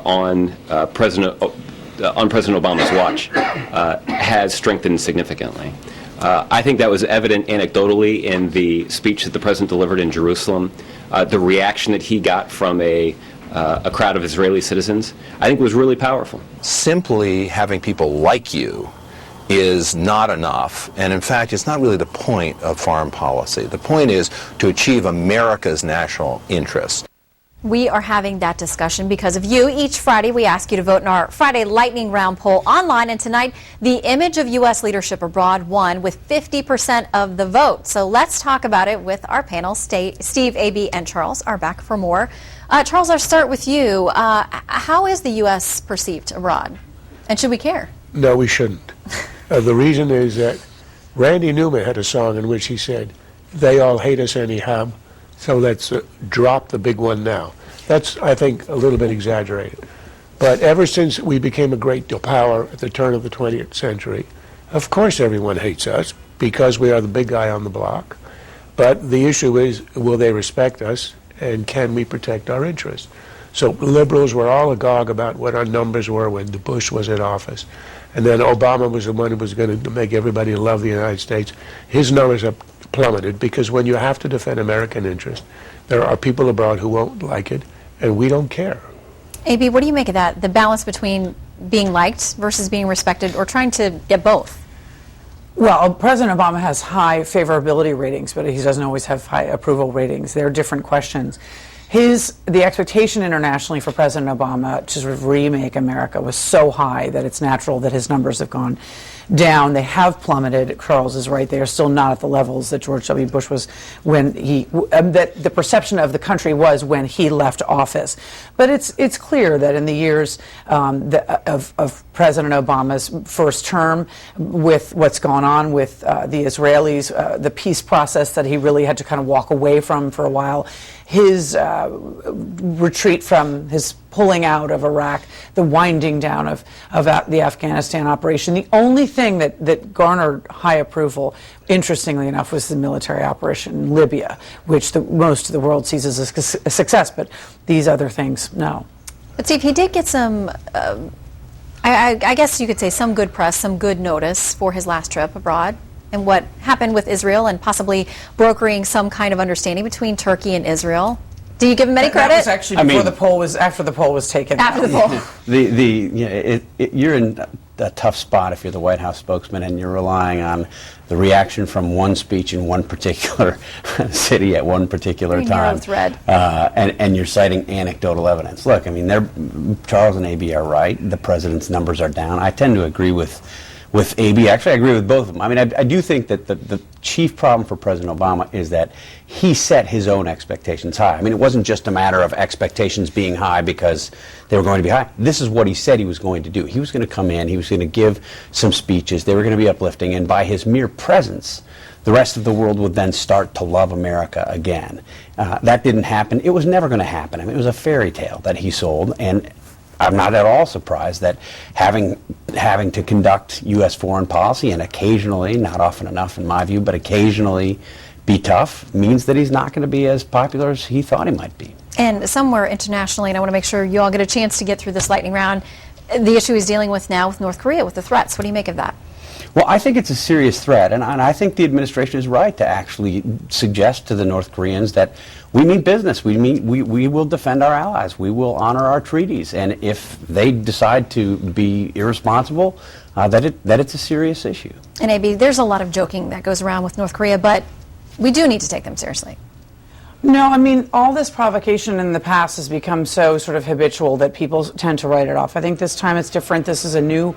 on President Obama's watch has strengthened significantly. I think that was evident anecdotally in the speech that the president delivered in Jerusalem. The reaction that he got from a crowd of Israeli citizens, I think, was really powerful. Simply having people like you is not enough, and in fact, it's not really the point of foreign policy. The point is to achieve America's national interest. We are having that discussion because of you. Each Friday, we ask you to vote in our Friday Lightning Round poll online. And tonight, the image of U.S. leadership abroad won with 50% of the vote. So let's talk about it with our panel. Steve, A.B., and Charles are back for more. Charles, I'll start with you. How is the U.S. perceived abroad? And should we care? No, we shouldn't. The reason is that Randy Newman had a song in which he said, "They all hate us anyhow, so let's drop the big one now." That's, I think, a little bit exaggerated. But ever since we became a great power at the turn of the 20th century, of course everyone hates us because we are the big guy on the block. But the issue is, will they respect us, and can we protect our interests? So liberals were all agog about what our numbers were when Bush was in office. And then Obama was the one who was going to make everybody love the United States. His numbers have plummeted because when you have to defend American interests, there are people abroad who won't like it, and we don't care. A.B., what do you make of that? The balance between being liked versus being respected, or trying to get both? Well, President Obama has high favorability ratings, but he doesn't always have high approval ratings. They're different questions. The expectation internationally for President Obama to sort of remake America was so high that it's natural that his numbers have gone down. They have plummeted. Charles is right. They are still not at the levels that George W. Bush was when that the perception of the country was when he left office. But it's clear that in the years of President Obama's first term, with what's gone on with the Israelis, the peace process that he really had to kind of walk away from for a while, his retreat from his pulling out of Iraq, the winding down of the Afghanistan operation. The only thing that garnered high approval, interestingly enough, was the military operation in Libya, which most of the world sees as a success, but these other things, no. But Steve, he did get some, I guess you could say, some good press, some good notice for his last trip abroad, and what happened with Israel and possibly brokering some kind of understanding between Turkey and Israel. Do you give him any credit? That was actually before the poll was, after the poll was taken. After the poll. You're in a tough spot if you're the White House spokesman and you're relying on the reaction from one speech in one particular city at one particular time. And you're citing anecdotal evidence. Look, I mean, Charles and A.B. are right. The president's numbers are down. I tend to agree with A.B. Actually, I agree with both of them. I mean, I do think that the chief problem for President Obama is that he set his own expectations high. I mean, it wasn't just a matter of expectations being high because they were going to be high. This is what he said he was going to do. He was going to come in, he was going to give some speeches, they were going to be uplifting, and by his mere presence, the rest of the world would then start to love America again. That didn't happen. It was never going to happen. I mean, it was a fairy tale that he sold, and I'm not at all surprised that having to conduct U.S. foreign policy and occasionally, not often enough in my view, but occasionally be tough means that he's not going to be as popular as he thought he might be. And somewhere internationally, and I want to make sure you all get a chance to get through this lightning round, the issue he's dealing with now with North Korea, with the threats. What do you make of that? Well, I think it's a serious threat, and I think the administration is right to actually suggest to the North Koreans that we mean business. We will defend our allies. We will honor our treaties, and if they decide to be irresponsible, that it's a serious issue. And A.B., there's a lot of joking that goes around with North Korea, but we do need to take them seriously. No, I mean, all this provocation in the past has become so sort of habitual that people tend to write it off. I think this time it's different. This is a new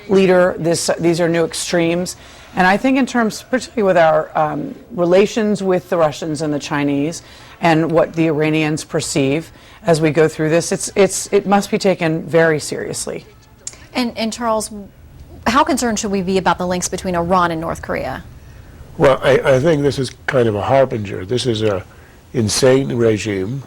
leader. These are new extremes. And I think in terms, particularly with our relations with the Russians and the Chinese and what the Iranians perceive as we go through this, it must be taken very seriously. And Charles, how concerned should we be about the links between Iran and North Korea? Well, I think this is kind of a harbinger. This is an insane regime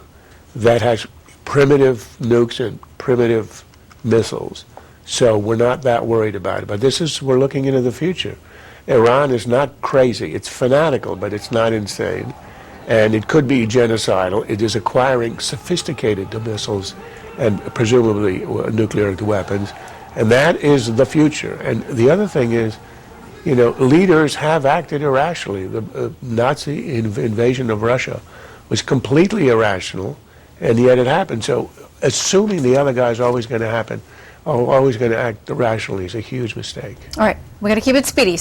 that has primitive nukes and primitive missiles. So we're not that worried about it. But we're looking into the future. Iran is not crazy. It's fanatical, but it's not insane. And it could be genocidal. It is acquiring sophisticated missiles and presumably nuclear weapons. And that is the future. And the other thing is, you know, leaders have acted irrationally. The Nazi invasion of Russia was completely irrational, and yet it happened. So assuming the other guy's always going to act irrationally is a huge mistake. All right, we got to keep it speedy.